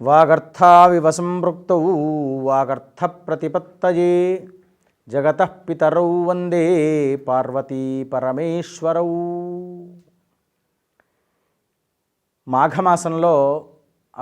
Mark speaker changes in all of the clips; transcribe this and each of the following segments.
Speaker 1: వాగర్థావివ సంపృక్తౌ వాగర్థ ప్రతిపత్తయే జగతః పితరౌ వందే పార్వతీ పరమేశ్వరౌ. మాఘమాసంలో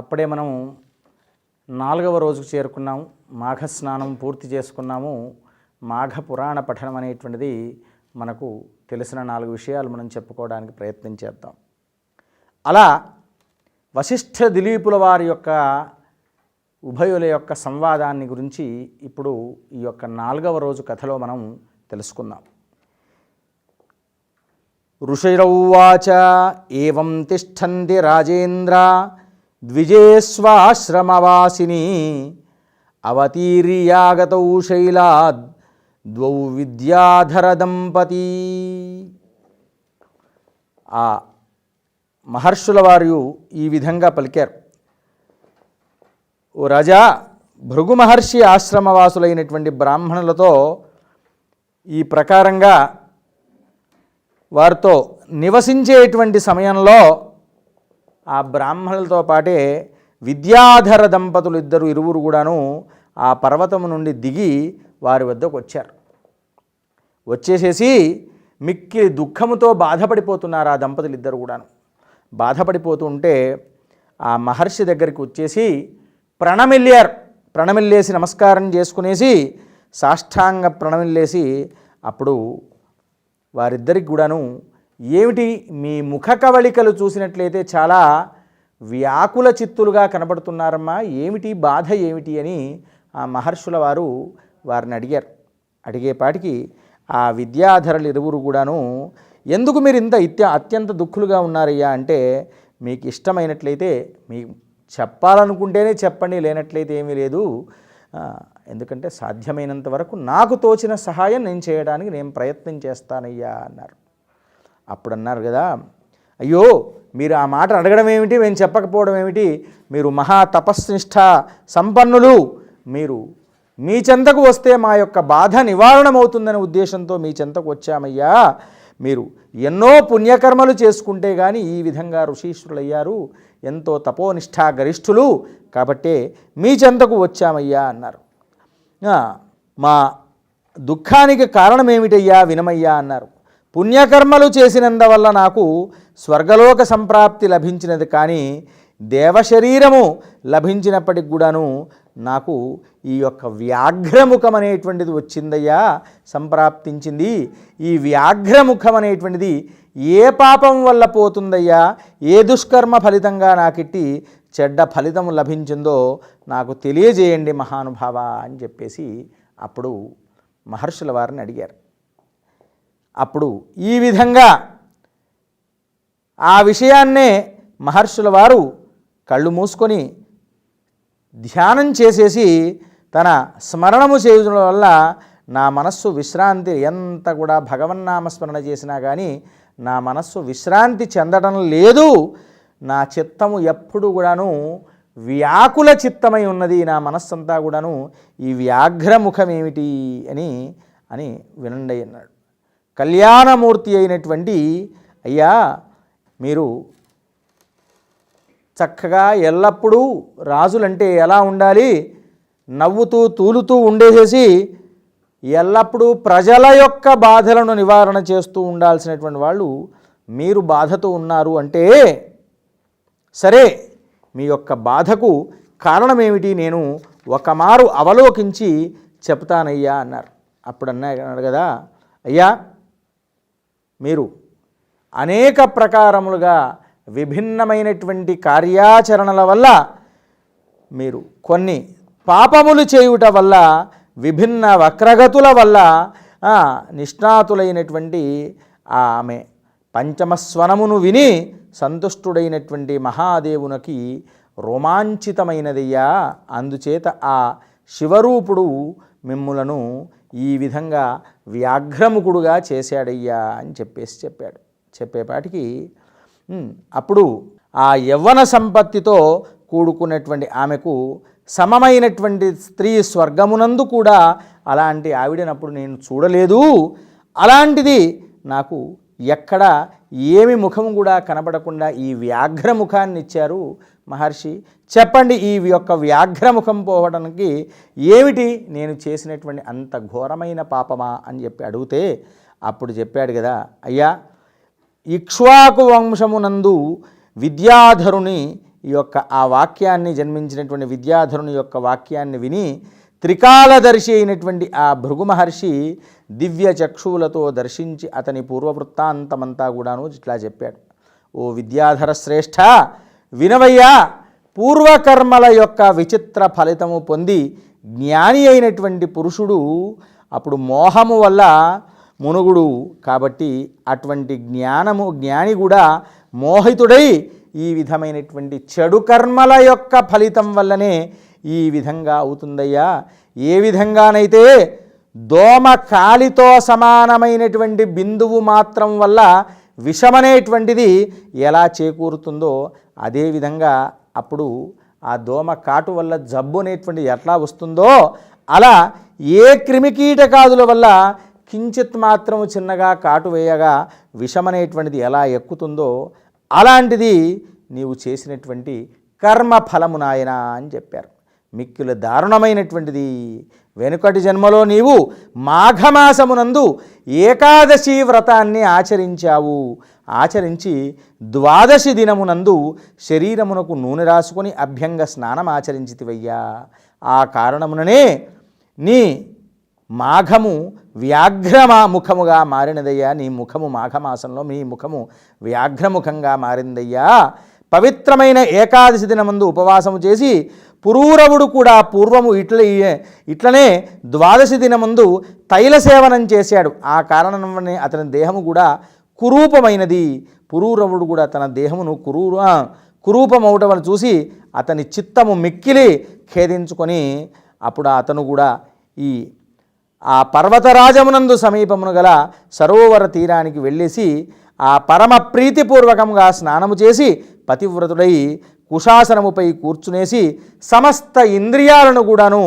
Speaker 1: అప్పుడే మనం 4వ రోజుకు చేరుకున్నాము. మాఘస్నానం పూర్తి చేసుకున్నాము. మాఘ పురాణ పఠనం అనేటువంటిది మనకు తెలిసిన 4 విషయాలు మనం చెప్పుకోవడానికి ప్రయత్నం చేద్దాం. అలా వశిష్ఠ దిలీపుల వారి యొక్క ఉభయుల యొక్క సంవాదాన్ని గురించి ఇప్పుడు ఈ యొక్క 4వ రోజు కథలో మనం తెలుసుకుందాం. ఋషిరౌవాచ ఏవం తిష్టంతి రాజేంద్ర ద్విజేస్వాశ్రమవాసిని అవతీర్యాగతౌ శైలాద్ ద్వౌ విద్యాధర దంపతి. ఆ మహర్షుల వారు ఈ విధంగా పలికారు. ఓ రాజా, భృగు మహర్షి ఆశ్రమవాసులైనటువంటి బ్రాహ్మణులతో ఈ ప్రకారంగా వారితో నివసించేటువంటి సమయంలో ఆ బ్రాహ్మణులతో పాటే విద్యాధర దంపతులు ఇరువురు కూడాను ఆ పర్వతము నుండి దిగి వారి వద్దకు వచ్చారు. వచ్చేసేసి మిక్కిలి దుఃఖముతో బాధపడిపోతున్నారు. ఆ దంపతులు ఇద్దరు కూడాను బాధపడిపోతూ ఉంటే ఆ మహర్షి దగ్గరికి వచ్చేసి ప్రణమిల్లేసి నమస్కారం చేసుకునేసి సాష్టాంగ ప్రణమిల్లేసి అప్పుడు వారిద్దరికి కూడాను ఏమిటి మీ ముఖ కవళికలు చూసినట్లయితే చాలా వ్యాకుల చిత్తులుగా కనబడుతున్నారమ్మా, ఏమిటి బాధ ఏమిటి అని ఆ మహర్షుల వారు వారిని అడిగారు. అడిగేపాటికి ఆ విద్యాధరులు ఇరువురు కూడాను ఎందుకు మీరు ఇంత అత్యంత దుఃఖులుగా ఉన్నారయ్యా అంటే, మీకు ఇష్టమైనట్లయితే మీకు చెప్పాలనుకుంటేనే చెప్పండి, లేనట్లయితే ఏమీ లేదు, ఎందుకంటే సాధ్యమైనంత వరకు నాకు తోచిన సహాయం నేను చేయడానికి నేను ప్రయత్నం చేస్తానయ్యా అన్నారు. అప్పుడు అన్నారు కదా, అయ్యో మీరు ఆ మాట అడగడం ఏమిటి, మేము చెప్పకపోవడం ఏమిటి, మీరు మహా తపస్నిష్ట సంపన్నులు, మీరు మీ చెంతకు వస్తే మా యొక్క బాధ నివారణమవుతుందనే ఉద్దేశంతో మీ చెంతకు వచ్చామయ్యా, మీరు ఎన్నో పుణ్యకర్మలు చేసుకుంటే కానీ ఈ విధంగా ఋషీశ్వరులయ్యారు, ఎంతో తపోనిష్ఠా గరిష్ఠులు, కాబట్టే మీ చెంతకు వచ్చామయ్యా అన్నారు. మా దుఃఖానికి కారణం ఏమిటయ్యా వినమయ్యా అన్నారు. పుణ్యకర్మలు చేసినందువల్ల నాకు స్వర్గలోక సంప్రాప్తి లభించినది, కానీ దేవశరీరము లభించినప్పటికి కూడాను నాకు ఈ యొక్క వ్యాఘ్రముఖం అనేటువంటిది వచ్చిందయ్యా, సంప్రాప్తించింది. ఈ వ్యాఘ్రముఖం అనేటువంటిది ఏ పాపం వల్ల పోతుందయ్యా, ఏ దుష్కర్మ ఫలితంగా నాకిట్టి చెడ్డ ఫలితము లభించిందో నాకు తెలియజేయండి మహానుభావ అని చెప్పేసి అప్పుడు మహర్షుల వారిని అడిగారు. అప్పుడు ఈ విధంగా ఆ విషయాన్నే మహర్షుల వారు కళ్ళు మూసుకొని ధ్యానం చేసేసి తన స్మరణము చేయడం వల్ల నా మనస్సు విశ్రాంతి, ఎంత కూడా భగవన్నామస్మరణ చేసినా కానీ నా మనస్సు విశ్రాంతి చెందడం లేదు, నా చిత్తము ఎప్పుడు కూడాను వ్యాకుల చిత్తమై ఉన్నది, నా మనస్సంతా కూడాను ఈ వ్యాఘ్రముఖం ఏమిటి అని అని వినండి అన్నాడు. కళ్యాణమూర్తి అయినటువంటి అయ్యా, మీరు చక్కగా ఎల్లప్పుడూ రాజులంటే ఎలా ఉండాలి, నవ్వుతూ తూలుతూ ఉండేసేసి ఎల్లప్పుడూ ప్రజల యొక్క బాధలను నివారణ చేస్తూ ఉండాల్సినటువంటి వాళ్ళు మీరు బాధతో ఉన్నారు అంటే, సరే మీ యొక్క బాధకు కారణమేమిటి నేను ఒకమారు అవలోకించి చెప్తానయ్యా అన్నారు. అప్పుడు అన్నాడు కదా, అయ్యా మీరు అనేక ప్రకారములుగా విభిన్నమైనటువంటి కార్యాచరణల వల్ల మీరు కొన్ని పాపములు చేయుట వల్ల, విభిన్న వక్రగతుల వల్ల నిష్ణాతులైనటువంటి ఆమె పంచమస్వనమును విని సంతుష్టుడైనటువంటి మహాదేవునికి రోమాంచితమైనదయ్యా, అందుచేత ఆ శివరూపుడు మిమ్ములను ఈ విధంగా వ్యాఘ్రముఖుడుగా చేశాడయ్యా అని చెప్పాడు. చెప్పేపాటికి అప్పుడు ఆ యవ్వన సంపత్తితో కూడుకున్నటువంటి ఆమెకు సమమైనటువంటి స్త్రీ స్వర్గమునందు కూడా అలాంటి ఆవిడనప్పుడు నేను చూడలేదు, అలాంటిది నాకు ఎక్కడ ఏమి ముఖము కూడా కనబడకుండా ఈ వ్యాఘ్రముఖాన్ని ఇచ్చారు మహర్షి. చెప్పండి, ఈ యొక్క వ్యాఘ్రముఖం పోవడానికి ఏమిటి నేను చేసినటువంటి అంత ఘోరమైన పాపమా అని చెప్పి అడిగితే అప్పుడు చెప్పాడు కదా, అయ్యా ఇక్ష్వాకు వంశమునందు విద్యాధరుని ఈ యొక్క ఆ వాక్యాన్ని జన్మించినటువంటి విద్యాధరుని యొక్క వాక్యాన్ని విని త్రికాలదర్శి అయినటువంటి ఆ భృగు మహర్షి దివ్య చక్షువులతో దర్శించి అతని పూర్వవృత్తాంతమంతా కూడాను ఇట్లా చెప్పాడు. ఓ విద్యాధర శ్రేష్ఠ, వినవయ్యా, పూర్వకర్మల యొక్క విచిత్ర ఫలితము పొంది జ్ఞాని అయినటువంటి పురుషుడు అప్పుడు మోహము వల్ల మునుగుడు కాబట్టి అటువంటి జ్ఞాని కూడా మోహితుడై ఈ విధమైనటువంటి చెడు కర్మల యొక్క ఫలితం వల్లనే ఈ విధంగా అవుతుందయ్యా. ఏ విధంగానైతే దోమ కాలితో సమానమైనటువంటి బిందువు మాత్రం వల్ల విషమనేటువంటిది ఎలా చేకూరుతుందో అదేవిధంగా అప్పుడు ఆ దోమ కాటు వల్ల జబ్బు అనేటువంటిది ఎట్లా వస్తుందో అలా ఏ క్రిమికీటకాదుల వల్ల కించిత్ మాత్రము చిన్నగా కాటు వేయగా విషమనేటువంటిది ఎలా ఎక్కుతుందో అలాంటిది నీవు చేసినటువంటి కర్మఫలము నాయనా అని చెప్పారు. మిక్కిల దారుణమైనటువంటిది. వెనుకటి జన్మలో నీవు మాఘమాసమునందు ఏకాదశి వ్రతాన్ని ఆచరించావు. ఆచరించి ద్వాదశి దినమునందు శరీరమునకు నూనె రాసుకొని అభ్యంగ స్నానం ఆచరించితివయ్యా. ఆ కారణముననే నీ మాఘము వ్యాఘ్రముఖముగా మారినదయ్యా. నీ ముఖము మాఘమాసంలో మీ ముఖము వ్యాఘ్రముఖంగా మారిందయ్యా. పవిత్రమైన ఏకాదశి దినమందు ఉపవాసము చేసి పురూరవుడు కూడా పూర్వము ఇట్లనే ద్వాదశి దినమందు తైల సేవనం చేశాడు. ఆ కారణమనే అతని దేహము కూడా కురూపమైనది. పురూరవుడు కూడా తన దేహమును కురూపమవటం చూసి అతని చిత్తము మిక్కిలి ఖేదించుకొని అప్పుడు అతను కూడా ఆ పర్వతరాజమునందు సమీపమును గల సరోవర తీరానికి వెళ్ళేసి ఆ పరమ ప్రీతిపూర్వకంగా స్నానము చేసి పతివ్రతుడై కుశాసనముపై కూర్చునేసి సమస్త ఇంద్రియాలను కూడాను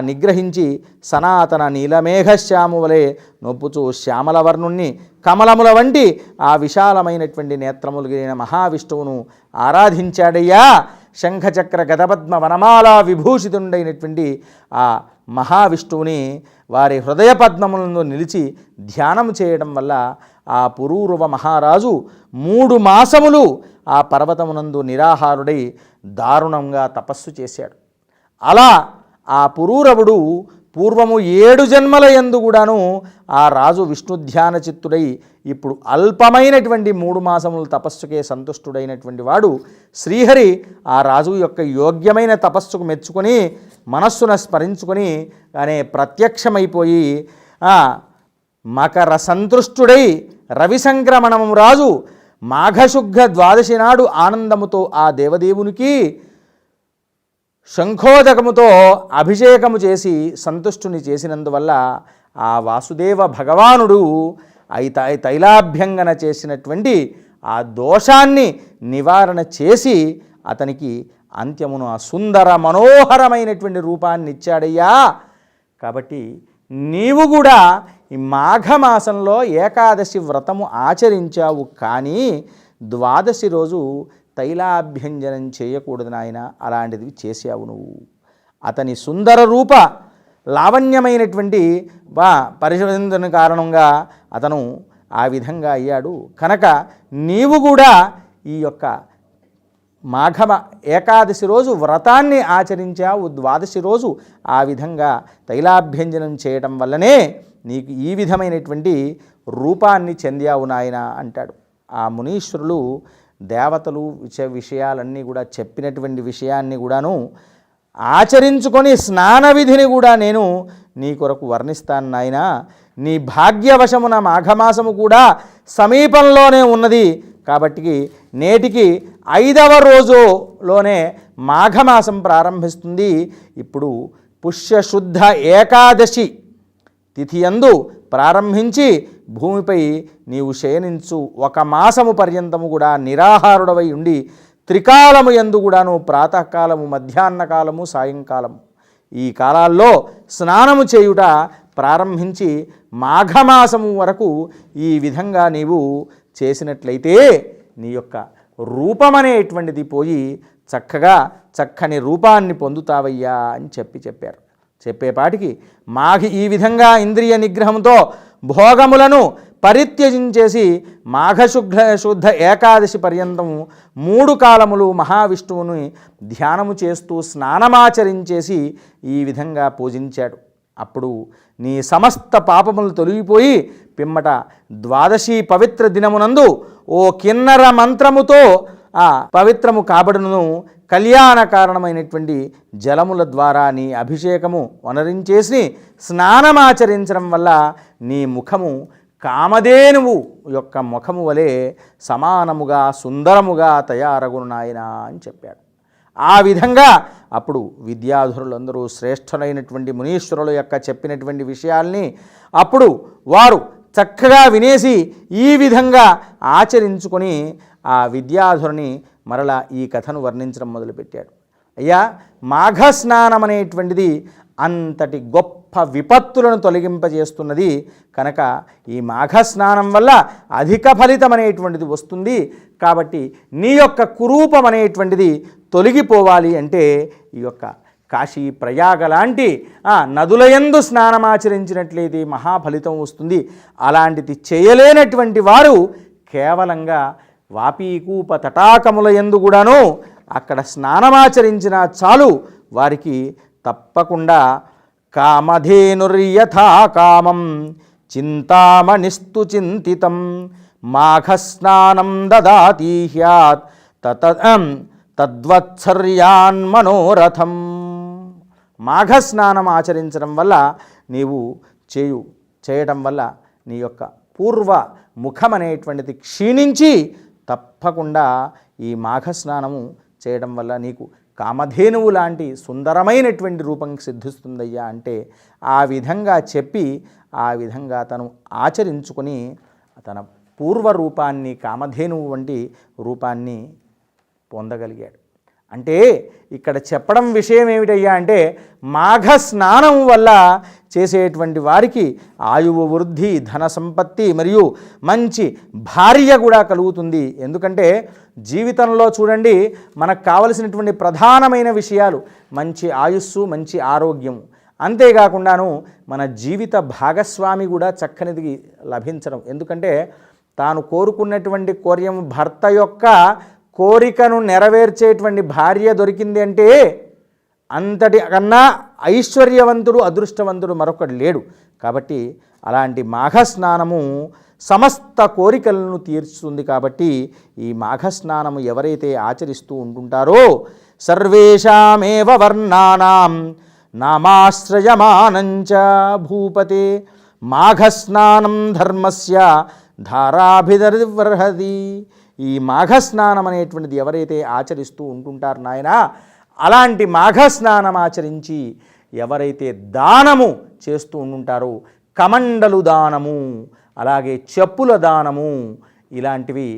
Speaker 1: నిగ్రహించి సనాతన నీలమేఘశ్యాము వలె నొప్పుచూ శ్యామలవర్ణుణ్ణి కమలముల వంటి ఆ విశాలమైనటువంటి నేత్రములు కలిగిన మహావిష్ణువును ఆరాధించాడయ్యా. శంఖచక్ర గదపద్మ వనమాల విభూషితుండైనటువంటి ఆ మహావిష్ణువుని వారి హృదయ పద్మములను నిలిచి ధ్యానం చేయడం వల్ల ఆ పురూరవ మహారాజు 3 మాసములు ఆ పర్వతమునందు నిరాహారుడై దారుణంగా తపస్సు చేశాడు. అలా ఆ పురూరవుడు పూర్వము 7 జన్మల యందు కూడాను ఆ రాజు విష్ణు ధ్యాన చిత్తుడై ఇప్పుడు అల్పమైనటువంటి 3 మాసములు తపస్సుకే సంతుష్టుడైనటువంటి వాడు శ్రీహరి ఆ రాజు యొక్క యోగ్యమైన తపస్సుకు మెచ్చుకొని మనస్సును స్మరించుకొని అనే ప్రత్యక్షమైపోయి మకర సంతృష్టుడై రవి సంక్రమణము రాజు మాఘశుద్ధ ద్వాదశి నాడు ఆనందముతో ఆ దేవదేవునికి శంఖోదకముతో అభిషేకము చేసి సంతుష్టుని చేసినందువల్ల ఆ వాసుదేవ భగవానుడు తైలాభ్యంగన చేసినటువంటి ఆ దోషాన్ని నివారణ చేసి అతనికి అంత్యమును ఆ సుందర మనోహరమైనటువంటి రూపాన్ని ఇచ్చాడయ్యా. కాబట్టి నీవు కూడా ఈ మాఘమాసంలో ఏకాదశి వ్రతము ఆచరించావు, కానీ ద్వాదశి రోజు తైలాభ్యంజనం చేయకూడదు నాయన. అలాంటిది చేసావు నువ్వు. అతని సుందర రూప లావణ్యమైనటువంటి పరిశోధన కారణంగా అతను ఆ విధంగా అయ్యాడు. కనుక నీవు కూడా ఈ యొక్క ఏకాదశి రోజు వ్రతాన్ని ఆచరించావు, ద్వాదశి రోజు ఆ విధంగా తైలాభ్యంజనం చేయటం వల్లనే నీకు ఈ విధమైనటువంటి రూపాన్ని చెందావు నాయన అంటాడు. ఆ మునీశ్వరులు దేవతలు విషయాలన్నీ కూడా చెప్పినటువంటి విషయాన్ని కూడాను ఆచరించుకొని స్నాన విధిని కూడా నేను నీ కొరకు వర్ణిస్తాను నాయన. నీ భాగ్యవశమున మాఘమాసము కూడా సమీపంలోనే ఉన్నది. కాబట్టి నేటికి 5వ రోజులోనే మాఘమాసం ప్రారంభిస్తుంది. ఇప్పుడు పుష్యశుద్ధ ఏకాదశి తిథియందు ప్రారంభించి భూమిపై నీవు శయనించు 1 మాసము పర్యంతము కూడా నిరాహారుడవై ఉండి త్రికాలము యందు కూడాను ప్రాతకాలము, మధ్యాహ్న కాలము, సాయంకాలము ఈ కాలాల్లో స్నానము చేయుట ప్రారంభించి మాఘమాసము వరకు ఈ విధంగా నీవు చేసినట్లయితే నీ యొక్క రూపమనేటువంటిది పోయి చక్కగా చక్కని రూపాన్ని పొందుతావయ్యా అని చెప్పారు. చెప్పేపాటికి మాఘి ఈ విధంగా ఇంద్రియ నిగ్రహంతో భోగములను పరిత్యజించేసి శుద్ధ ఏకాదశి పర్యంతం 3 కాలములు మహావిష్ణువుని ధ్యానము చేస్తూ స్నానమాచరించేసి ఈ విధంగా పూజించాడు. అప్పుడు నీ సమస్త పాపములు తొలగిపోయి పిమ్మట ద్వాదశి పవిత్ర దినమునందు ఓ కిన్నర మంత్రముతో ఆ పవిత్రము కాబడును కళ్యాణ కారణమైనటువంటి జలముల ద్వారా నీ అభిషేకము వనరించేసి స్నానమాచరించడం వల్ల నీ ముఖము కామధేనువు యొక్క ముఖము వలె సమానముగా సుందరముగా తయారగును నాయనా అని చెప్పాడు. ఆ విధంగా అప్పుడు విద్యాధరులందరూ శ్రేష్ఠులైనటువంటి మునీశ్వరుల యొక్క చెప్పినటువంటి విషయాల్ని అప్పుడు వారు చక్కగా వినేసి ఈ విధంగా ఆచరించుకొని ఆ విద్యాధరుని మరలా ఈ కథను వర్ణించడం మొదలుపెట్టాడు. అయ్యా, మాఘస్నానం అనేటువంటిది అంతటి గొప్ప విపత్తులను తొలగింపజేస్తున్నది కనుక ఈ మాఘస్నానం వల్ల అధిక ఫలితం అనేటువంటిది వస్తుంది. కాబట్టి నీ యొక్క కురూపం అనేటువంటిది తొలగిపోవాలి అంటే ఈ యొక్క కాశీ ప్రయాగ లాంటి నదులయందు స్నానమాచరించినట్లయితే మహాఫలితం వస్తుంది. అలాంటిది చేయలేనటువంటి వారు కేవలంగా వాపీకూప తటాకముల యందు కూడాను అక్కడ స్నానమాచరించిన చాలు వారికి తప్పకుండా కామధేనుర్యథా కామం చింతామణిస్తు చింతితం మాఘస్నానం దదాతి హ్యాత్ తద్వత్సర్యాన్ మనోరథం. మాఘస్నానం ఆచరించడం వల్ల నీవు చేయటం వల్ల నీ యొక్క పూర్వ ముఖం అనేటువంటిది క్షీణించి తప్పకుండా ఈ మాఘస్నానము చేయడం వల్ల నీకు కామధేనువు లాంటి సుందరమైనటువంటి రూపం సిద్ధిస్తుందయ్యా అంటే ఆ విధంగా చెప్పి ఆ విధంగా తను ఆచరించుకొని తన పూర్వ రూపాన్ని కామధేనువు వంటి రూపాన్ని పొందగలిగాడు. అంటే ఇక్కడ చెప్పడం విషయం ఏమిటయ్యా అంటే మాఘ స్నానం వల్ల చేసేటువంటి వారికి ఆయువు వృద్ధి, ధన సంపత్తి మరియు మంచి భార్య కూడా కలుగుతుంది. ఎందుకంటే జీవితంలో చూడండి, మనకు కావలసినటువంటి ప్రధానమైన విషయాలు మంచి ఆయుస్సు, మంచి ఆరోగ్యము, అంతేకాకుండాను మన జీవిత భాగస్వామి కూడా చక్కనిది లభించడం. ఎందుకంటే తాను కోరుకున్నటువంటి భర్త యొక్క కోరికను నెరవేర్చేటువంటి భార్య దొరికింది అంటే అంతటి కన్నా ఐశ్వర్యవంతుడు, అదృష్టవంతుడు మరొకడు లేడు. కాబట్టి అలాంటి మాఘస్నానము సమస్త కోరికలను తీర్చుతుంది. కాబట్టి ఈ మాఘస్నానము ఎవరైతే ఆచరిస్తూ ఉంటుంటారో సర్వేషామేవ వర్ణానాం నామాశ్రయమానంచ భూపతే మాఘస్నానం ధర్మస్య ధారాభిదర్వర్హది. ఈ మాఘస్నానం అనేటువంటిది ఎవరైతే ఆచరిస్తూ ఉంటుంటారు నాయన, అలాంటి మాఘస్నానం ఆచరించి ఎవరైతే దానము చేస్తూ ఉంటుంటారో కమండలు దానము, అలాగే చెప్పుల దానము, ఇలాంటివి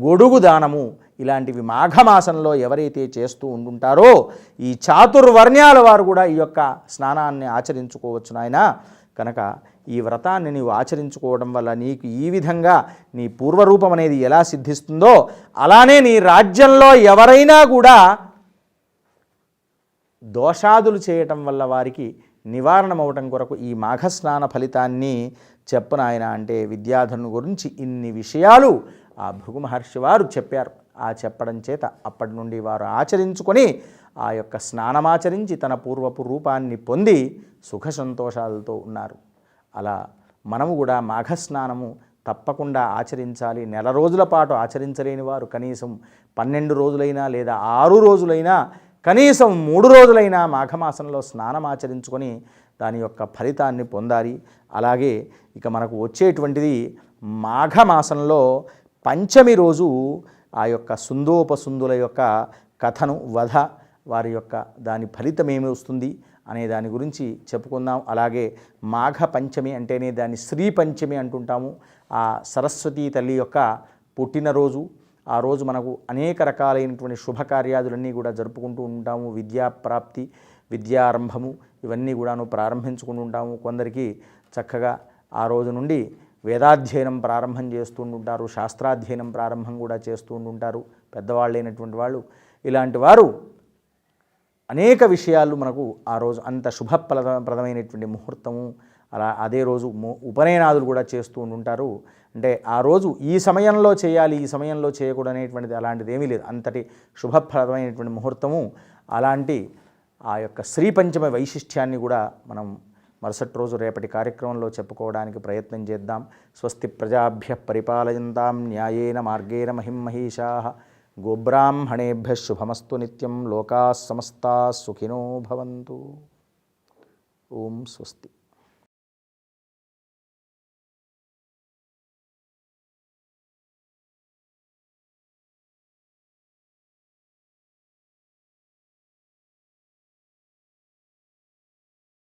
Speaker 1: గొడుగు దానము, ఇలాంటివి మాఘమాసంలో ఎవరైతే చేస్తూ ఉంటుంటారో ఈ చాతుర్వర్ణ్యాల వారు కూడా ఈ యొక్క స్నానాన్ని ఆచరించుకోవచ్చు నాయన. కనుక ఈ వ్రతాన్ని నీవు ఆచరించుకోవడం వల్ల నీకు ఈ విధంగా నీ పూర్వరూపం అనేది ఎలా సిద్ధిస్తుందో అలానే నీ రాజ్యంలో ఎవరైనా కూడా దోషాదులు చేయటం వల్ల వారికి నివారణ అవటం కొరకు ఈ మాఘస్నాన ఫలితాన్ని చెప్పనాయన అంటే విద్యాధరుని గురించి ఇన్ని విషయాలు ఆ భృగు మహర్షి వారు చెప్పారు. ఆ చెప్పడం చేత అప్పటి నుండి వారు ఆచరించుకొని ఆ యొక్క స్నానమాచరించి తన పూర్వపు రూపాన్ని పొంది సుఖ సంతోషాలతో ఉన్నారు. అలా మనము కూడా మాఘస్నానము తప్పకుండా ఆచరించాలి. నెల రోజుల పాటు ఆచరించలేని వారు కనీసం 12 రోజులైనా లేదా 6 రోజులైనా కనీసం 3 రోజులైనా మాఘమాసంలో స్నానం ఆచరించుకొని దాని యొక్క ఫలితాన్ని పొందాలి. అలాగే ఇక మనకు వచ్చేటువంటిది మాఘమాసంలో పంచమి రోజు ఆ యొక్క సుందోపసుందుల యొక్క కథను, వధ, వారి యొక్క దాని ఫలితం ఏమి వస్తుంది అనే దాని గురించి చెప్పుకుందాం. అలాగే మాఘ పంచమి అంటేనే దాన్ని శ్రీ పంచమి అంటుంటాము. ఆ సరస్వతీ తల్లి యొక్క పుట్టినరోజు. ఆ రోజు మనకు అనేక రకాలైనటువంటి శుభకార్యాదులన్నీ కూడా జరుపుకుంటూ ఉంటాము. విద్యాప్రాప్తి, విద్యారంభము ఇవన్నీ కూడాను ప్రారంభించుకుంటూ ఉంటాము. కొందరికి చక్కగా ఆ రోజు నుండి వేదాధ్యయనం ప్రారంభం చేస్తుంటారు, శాస్త్రాధ్యయనం ప్రారంభం కూడా చేస్తూ ఉంటారు పెద్దవాళ్ళైనటువంటి వాళ్ళు. ఇలాంటి వారు అనేక విషయాలు మనకు ఆ రోజు అంత శుభప్రదమైనటువంటి ముహూర్తము, అలా అదే రోజు ఉపనయనాదులు కూడా చేస్తూ ఉంటారు. అంటే ఆ రోజు ఈ సమయంలో చేయాలి, ఈ సమయంలో చేయకూడదు అనేటువంటిది అలాంటిది ఏమీ లేదు. అంతటి శుభప్రదమైనటువంటి ముహూర్తము. అలాంటి ఆ యొక్క శ్రీ పంచమ వైశిష్ట్యాన్ని కూడా మనం మరుసటి రోజు రేపటి కార్యక్రమంలో చెప్పుకోవడానికి ప్రయత్నం చేద్దాం. స్వస్తి ప్రజాభ్య పరిపాలయంతాం న్యాయేన మార్గేణ మహిమహీషాః. గోబ్రాహ్మణేభ్యః శుభమస్తు నిత్యం. లోకాః సమస్తాః సుఖినో భవంతు. ఓం స్వస్తి.